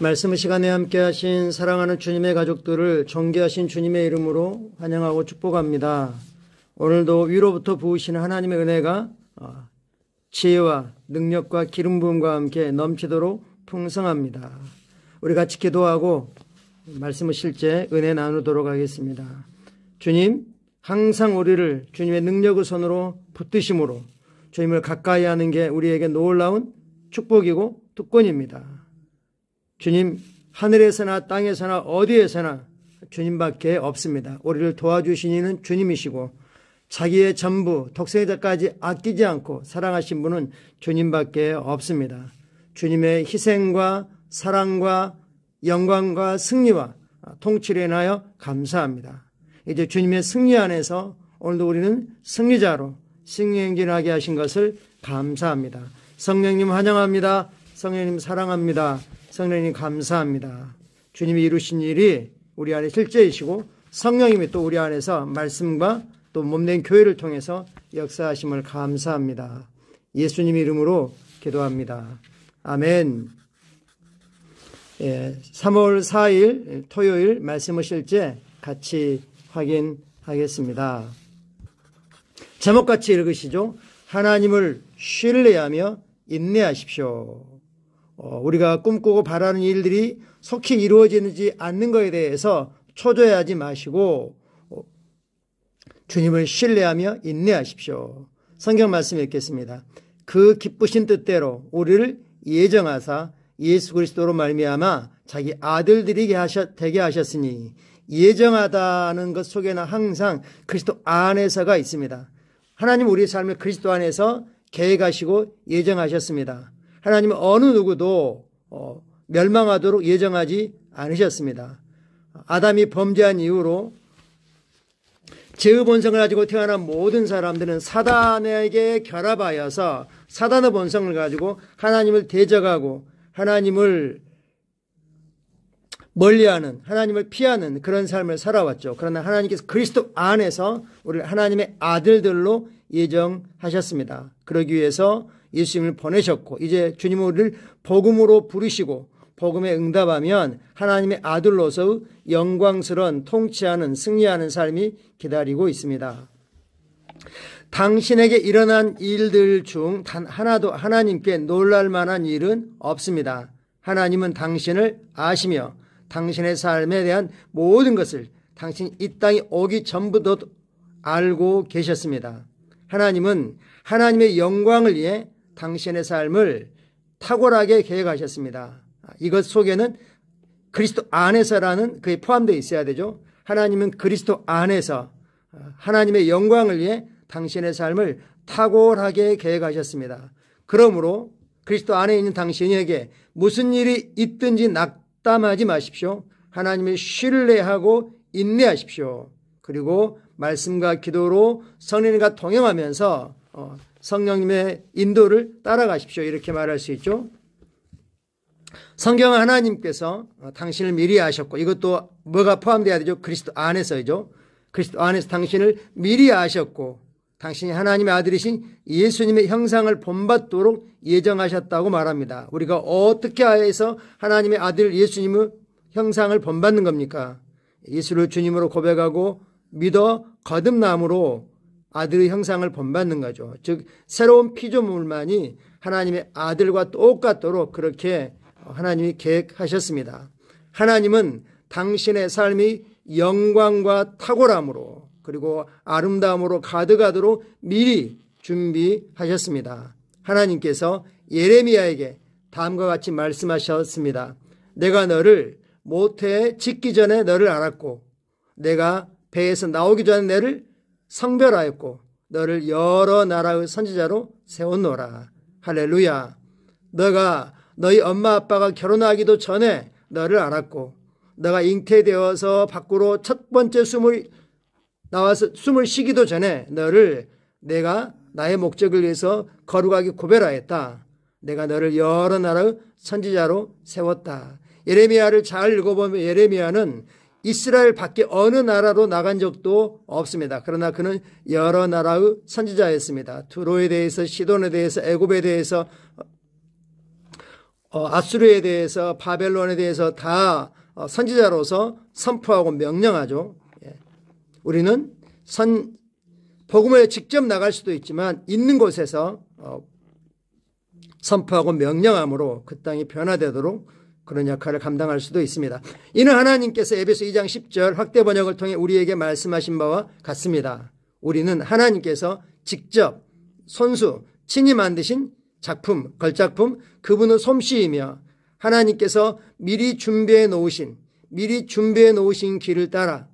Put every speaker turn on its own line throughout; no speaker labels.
말씀 시간에 함께 하신 사랑하는 주님의 가족들을 존귀하신 주님의 이름으로 환영하고 축복합니다. 오늘도 위로부터 부으시는 하나님의 은혜가 지혜와 능력과 기름 부음과 함께 넘치도록 풍성합니다. 우리 같이 기도하고 말씀을 실제 은혜 나누도록 하겠습니다. 주님, 항상 우리를 주님의 능력의 손으로 붙드심으로 주님을 가까이 하는 게 우리에게 놀라운 축복이고 특권입니다. 주님, 하늘에서나 땅에서나 어디에서나 주님밖에 없습니다. 우리를 도와주신 이는 주님이시고 자기의 전부 독생자까지 아끼지 않고 사랑하신 분은 주님밖에 없습니다. 주님의 희생과 사랑과 영광과 승리와 통치를 인하여 감사합니다. 이제 주님의 승리 안에서 오늘도 우리는 승리자로 승리행진하게 하신 것을 감사합니다. 성령님 환영합니다. 성령님 사랑합니다. 성령님 감사합니다. 주님이 이루신 일이 우리 안에 실제이시고 성령님이 또 우리 안에서 말씀과 또 몸된 교회를 통해서 역사하심을 감사합니다. 예수님 이름으로 기도합니다. 아멘. 3월 4일 토요일 말씀을 실제 같이 확인하겠습니다. 제목같이 읽으시죠. 하나님을 신뢰하며 인내하십시오. 우리가 꿈꾸고 바라는 일들이 속히 이루어지지 않는 것에 대해서 초조해하지 마시고 주님을 신뢰하며 인내하십시오. 성경 말씀 읽겠습니다. 그 기쁘신 뜻대로 우리를 예정하사 예수 그리스도로 말미암아 자기 아들들이 되게 하셨으니 예정하다는 것 속에는 항상 그리스도 안에서가 있습니다. 하나님 우리의 삶을 그리스도 안에서 계획하시고 예정하셨습니다. 하나님은 어느 누구도 멸망하도록 예정하지 않으셨습니다. 아담이 범죄한 이후로 죄의 본성을 가지고 태어난 모든 사람들은 사단에게 결합하여서 사단의 본성을 가지고 하나님을 대적하고 하나님을 멀리하는, 하나님을 피하는 그런 삶을 살아왔죠. 그러나 하나님께서 그리스도 안에서 우리를 하나님의 아들들로 예정하셨습니다. 그러기 위해서 예수님을 보내셨고 이제 주님은 우리를 복음으로 부르시고 복음에 응답하면 하나님의 아들로서의 영광스러운 통치하는 승리하는 삶이 기다리고 있습니다. 당신에게 일어난 일들 중 단 하나도 하나님께 놀랄 만한 일은 없습니다. 하나님은 당신을 아시며 당신의 삶에 대한 모든 것을 당신 이 땅에 오기 전부터 알고 계셨습니다. 하나님은 하나님의 영광을 위해 당신의 삶을 탁월하게 계획하셨습니다. 이것 속에는 그리스도 안에서라는 그에 포함되어 있어야 되죠. 하나님은 그리스도 안에서 하나님의 영광을 위해 당신의 삶을 탁월하게 계획하셨습니다. 그러므로 그리스도 안에 있는 당신에게 무슨 일이 있든지 낙담하지 마십시오. 하나님을 신뢰하고 인내하십시오. 그리고 말씀과 기도로 성령님과 동행하면서 성령님의 인도를 따라가십시오. 이렇게 말할 수 있죠. 성경은 하나님께서 당신을 미리 아셨고 이것도 뭐가 포함되어야 되죠? 그리스도 안에서죠. 그리스도 안에서 당신을 미리 아셨고 당신이 하나님의 아들이신 예수님의 형상을 본받도록 예정하셨다고 말합니다. 우리가 어떻게 해서 하나님의 아들 예수님의 형상을 본받는 겁니까? 예수를 주님으로 고백하고 믿어 거듭남으로 아들의 형상을 본받는 거죠. 즉 새로운 피조물만이 하나님의 아들과 똑같도록 그렇게 하나님이 계획하셨습니다. 하나님은 당신의 삶이 영광과 탁월함으로 그리고 아름다움으로 가득하도록 미리 준비하셨습니다. 하나님께서 예레미야에게 다음과 같이 말씀하셨습니다. 내가 너를 모태에 짓기 전에 너를 알았고 내가 배에서 나오기 전에 너를 성별하였고 너를 여러 나라의 선지자로 세웠노라. 할렐루야. 너가 너희 엄마 아빠가 결혼하기도 전에 너를 알았고 너가 잉태되어서 밖으로 첫 번째 나와서 숨을 쉬기도 전에 너를 내가 나의 목적을 위해서 거룩하게 구별하였다. 내가 너를 여러 나라의 선지자로 세웠다. 예레미야를 잘 읽어보면 예레미야는 이스라엘 밖에 어느 나라로 나간 적도 없습니다. 그러나 그는 여러 나라의 선지자였습니다. 두로에 대해서, 시돈에 대해서, 애굽에 대해서 아수르에 대해서 바벨론에 대해서 다 선지자로서 선포하고 명령하죠. 우리는 복음에 직접 나갈 수도 있지만 있는 곳에서 선포하고 명령함으로 그 땅이 변화되도록 그런 역할을 감당할 수도 있습니다. 이는 하나님께서 에베소 2장 10절 확대 번역을 통해 우리에게 말씀하신 바와 같습니다. 우리는 하나님께서 직접 손수 친히 만드신 작품, 걸작품, 그분의 솜씨이며 하나님께서 미리 준비해 놓으신 길을 따라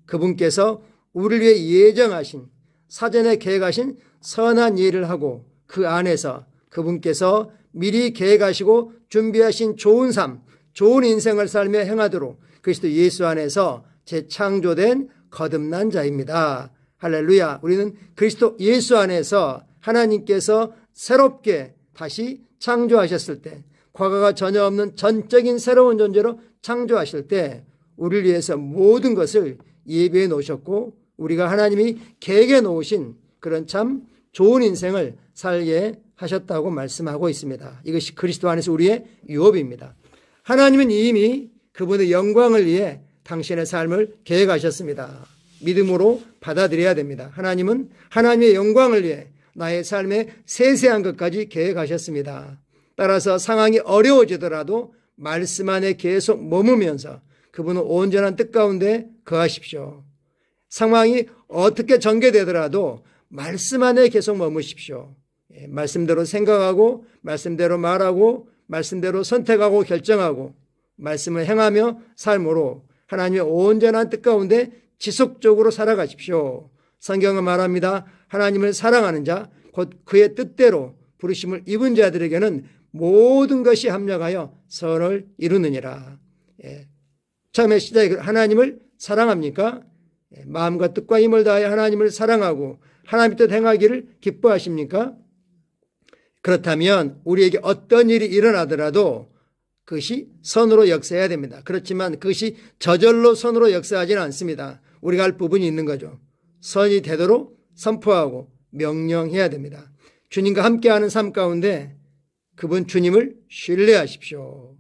그분께서 우리를 위해 예정하신 사전에 계획하신 선한 일을 하고 그 안에서 그분께서 미리 계획하시고 준비하신 좋은 삶, 좋은 인생을 살며 행하도록 그리스도 예수 안에서 재창조된 거듭난 자입니다. 할렐루야. 우리는 그리스도 예수 안에서 하나님께서 새롭게 다시 창조하셨을 때, 과거가 전혀 없는 전적인 새로운 존재로 창조하실 때 우리를 위해서 모든 것을 예비해 놓으셨고 우리가 하나님이 계획해 놓으신 그런 참 좋은 인생을 살게 하셨다고 말씀하고 있습니다. 이것이 그리스도 안에서 우리의 유업입니다. 하나님은 이미 그분의 영광을 위해 당신의 삶을 계획하셨습니다. 믿음으로 받아들여야 됩니다. 하나님은 하나님의 영광을 위해 나의 삶의 세세한 것까지 계획하셨습니다. 따라서 상황이 어려워지더라도 말씀 안에 계속 머무면서 그분은 온전한 뜻 가운데 거하십시오. 상황이 어떻게 전개되더라도 말씀 안에 계속 머무십시오. 말씀대로 생각하고 말씀대로 말하고 말씀대로 선택하고 결정하고 말씀을 행하며 삶으로 하나님의 온전한 뜻 가운데 지속적으로 살아가십시오. 성경은 말합니다. 하나님을 사랑하는 자, 곧 그의 뜻대로 부르심을 입은 자들에게는 모든 것이 합력하여 선을 이루느니라. 처음에 시작에 하나님을 사랑합니까? 마음과 뜻과 힘을 다하여 하나님을 사랑하고 하나님의 뜻 행하기를 기뻐하십니까? 그렇다면 우리에게 어떤 일이 일어나더라도 그것이 선으로 역사해야 됩니다. 그렇지만 그것이 저절로 선으로 역사하지는 않습니다. 우리가 할 부분이 있는 거죠. 선이 되도록 선포하고 명령해야 됩니다. 주님과 함께하는 삶 가운데 그분 주님을 신뢰하십시오.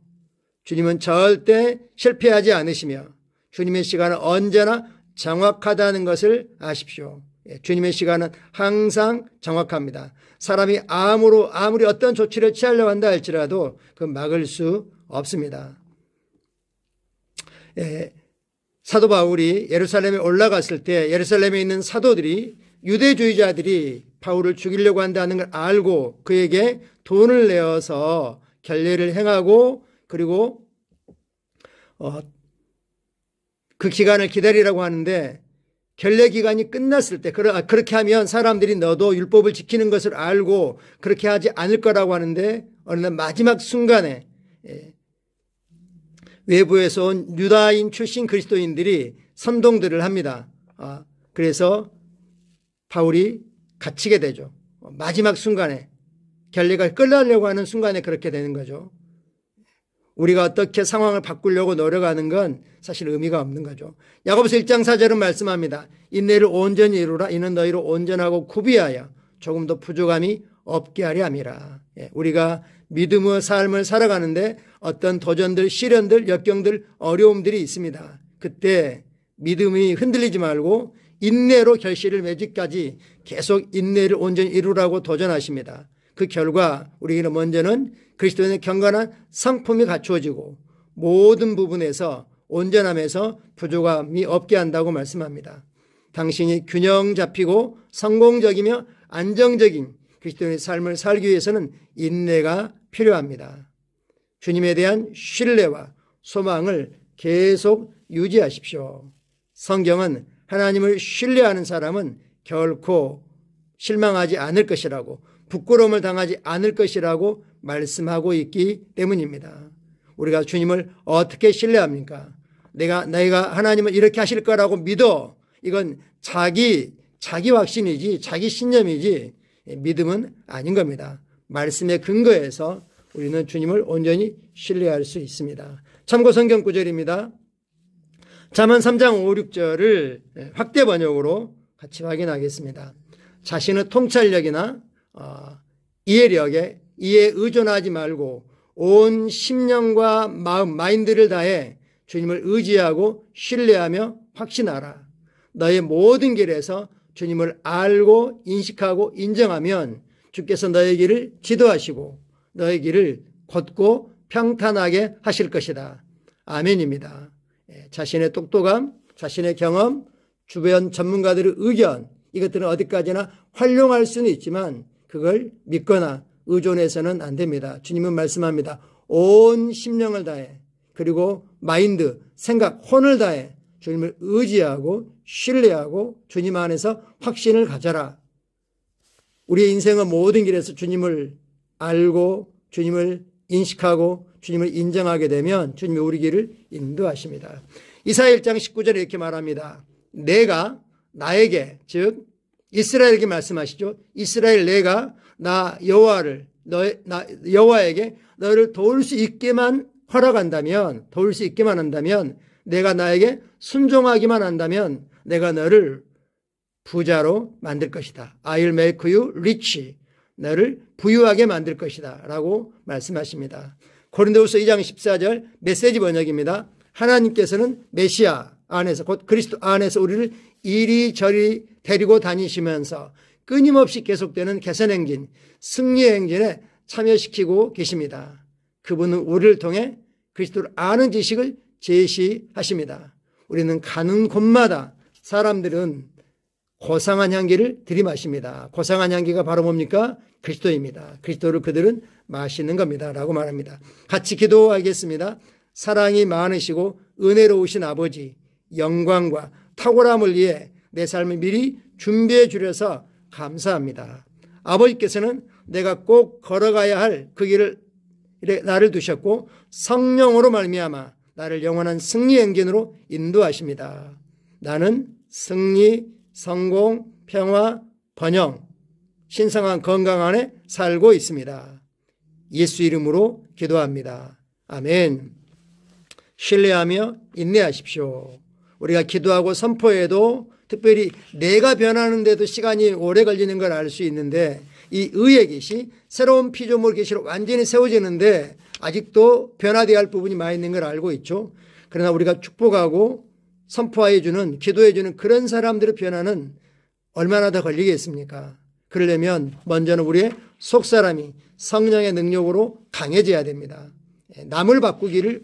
주님은 절대 실패하지 않으시며 주님의 시간은 언제나 정확하다는 것을 아십시오. 주님의 시간은 항상 정확합니다. 사람이 아무리 어떤 조치를 취하려고 한다 할지라도 그 막을 수 없습니다. 사도 바울이 예루살렘에 올라갔을 때 예루살렘에 있는 사도들이 유대주의자들이 바울을 죽이려고 한다는 걸 알고 그에게 돈을 내어서 결례를 행하고 그리고 그 기간을 기다리라고 하는데 결례 기간이 끝났을 때 그렇게 하면 사람들이 너도 율법을 지키는 것을 알고 그렇게 하지 않을 거라고 하는데 어느 날 마지막 순간에 외부에서 온 유다인 출신 그리스도인들이 선동들을 합니다. 그래서 바울이 갇히게 되죠. 마지막 순간에 결례가 끝나려고 하는 순간에 그렇게 되는 거죠. 우리가 어떻게 상황을 바꾸려고 노력하는 건 사실 의미가 없는 거죠. 야고보서 1장 4절은 말씀합니다. 인내를 온전히 이루라. 이는 너희를 온전하고 구비하여 조금도 부족함이 없게 하려 함이라. 우리가 믿음의 삶을 살아가는데 어떤 도전들, 시련들, 역경들, 어려움들이 있습니다. 그때 믿음이 흔들리지 말고 인내로 결실을 맺기까지 계속 인내를 온전히 이루라고 도전하십니다. 그 결과 우리에게는 먼저는 그리스도인의 경건한 성품이 갖추어지고 모든 부분에서 온전함에서 부족함이 없게 한다고 말씀합니다. 당신이 균형 잡히고 성공적이며 안정적인 그리스도인의 삶을 살기 위해서는 인내가 필요합니다. 주님에 대한 신뢰와 소망을 계속 유지하십시오. 성경은 하나님을 신뢰하는 사람은 결코 실망하지 않을 것이라고 부끄러움을 당하지 않을 것이라고 말씀하고 있기 때문입니다. 우리가 주님을 어떻게 신뢰합니까? 내가 하나님은 이렇게 하실 거라고 믿어. 이건 자기 확신이지 자기 신념이지 믿음은 아닌 겁니다. 말씀에 근거해서 우리는 주님을 온전히 신뢰할 수 있습니다. 참고 성경 구절입니다. 잠언 3장 5, 6절을 확대 번역으로 같이 확인하겠습니다. 자신의 통찰력이나 이해력에 의존하지 말고 온 심령과 마음, 마인드를 다해 주님을 의지하고 신뢰하며 확신하라. 너의 모든 길에서 주님을 알고 인식하고 인정하면 주께서 너의 길을 지도하시고 너의 길을 곧고 평탄하게 하실 것이다. 아멘입니다. 자신의 똑똑함, 자신의 경험, 주변 전문가들의 의견, 이것들은 어디까지나 활용할 수는 있지만 그걸 믿거나 의존해서는 안 됩니다. 주님은 말씀합니다. 온 심령을 다해, 그리고 마인드, 생각, 혼을 다해 주님을 의지하고 신뢰하고 주님 안에서 확신을 가져라. 우리의 인생은 모든 길에서 주님을 알고 주님을 인식하고 주님을 인정하게 되면 주님이 우리 길을 인도하십니다. 이사야 1장 19절에 이렇게 말합니다. 내가 나에게, 즉 이스라엘에게 말씀하시죠. 이스라엘, 내가 나 여호와에게 너를 도울 수 있게만 허락한다면, 도울 수 있게만 한다면, 내가 나에게 순종하기만 한다면 내가 너를 부자로 만들 것이다. I'll make you rich. 너를 부유하게 만들 것이다 라고 말씀하십니다. 고린도후서 2장 14절 메시지 번역입니다. 하나님께서는 메시아 안에서, 곧 그리스도 안에서 우리를 이리저리 데리고 다니시면서 끊임없이 계속되는 개선행진, 승리의 행진에 참여시키고 계십니다. 그분은 우리를 통해 그리스도를 아는 지식을 제시하십니다. 우리는 가는 곳마다 사람들은 고상한 향기를 들이마십니다. 고상한 향기가 바로 뭡니까? 그리스도입니다. 그리스도를 그들은 마시는 겁니다 라고 말합니다. 같이 기도하겠습니다. 사랑이 많으시고 은혜로우신 아버지, 영광과 탁월함을 위해 내 삶을 미리 준비해 주셔서 감사합니다. 아버지께서는 내가 꼭 걸어가야 할 그 길을 나를 두셨고 성령으로 말미암아 나를 영원한 승리 행진으로 인도하십니다. 나는 승리, 성공, 평화, 번영, 신성한 건강 안에 살고 있습니다. 예수 이름으로 기도합니다. 아멘. 신뢰하며 인내하십시오. 우리가 기도하고 선포해도 특별히 내가 변하는데도 시간이 오래 걸리는 걸 알 수 있는데, 이 의의 계시, 새로운 피조물 계시로 완전히 세워지는데 아직도 변화되어야 할 부분이 많이 있는 걸 알고 있죠. 그러나 우리가 축복하고 선포해 주는, 기도해 주는 그런 사람들의 변화는 얼마나 더 걸리겠습니까? 그러려면 먼저는 우리의 속사람이 성령의 능력으로 강해져야 됩니다. 남을 바꾸기를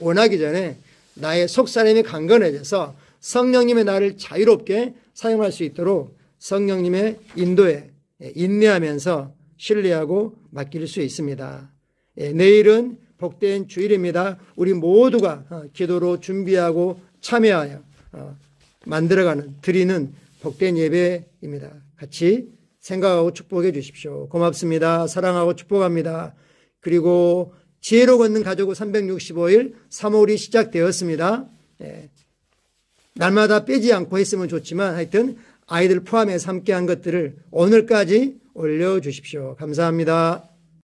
원하기 전에 나의 속사람이 강건해져서 성령님의 나를 자유롭게 사용할 수 있도록 성령님의 인도에 인내하면서 신뢰하고 맡길 수 있습니다. 내일은 복된 주일입니다. 우리 모두가 기도로 준비하고 참여하여 만들어가는, 드리는 복된 예배입니다. 같이 생각하고 축복해 주십시오. 고맙습니다. 사랑하고 축복합니다. 그리고 지혜로 걷는 가족은 365일 3월이 시작되었습니다. 날마다 빼지 않고 했으면 좋지만 하여튼 아이들 포함해서 함께한 것들을 오늘까지 올려주십시오. 감사합니다.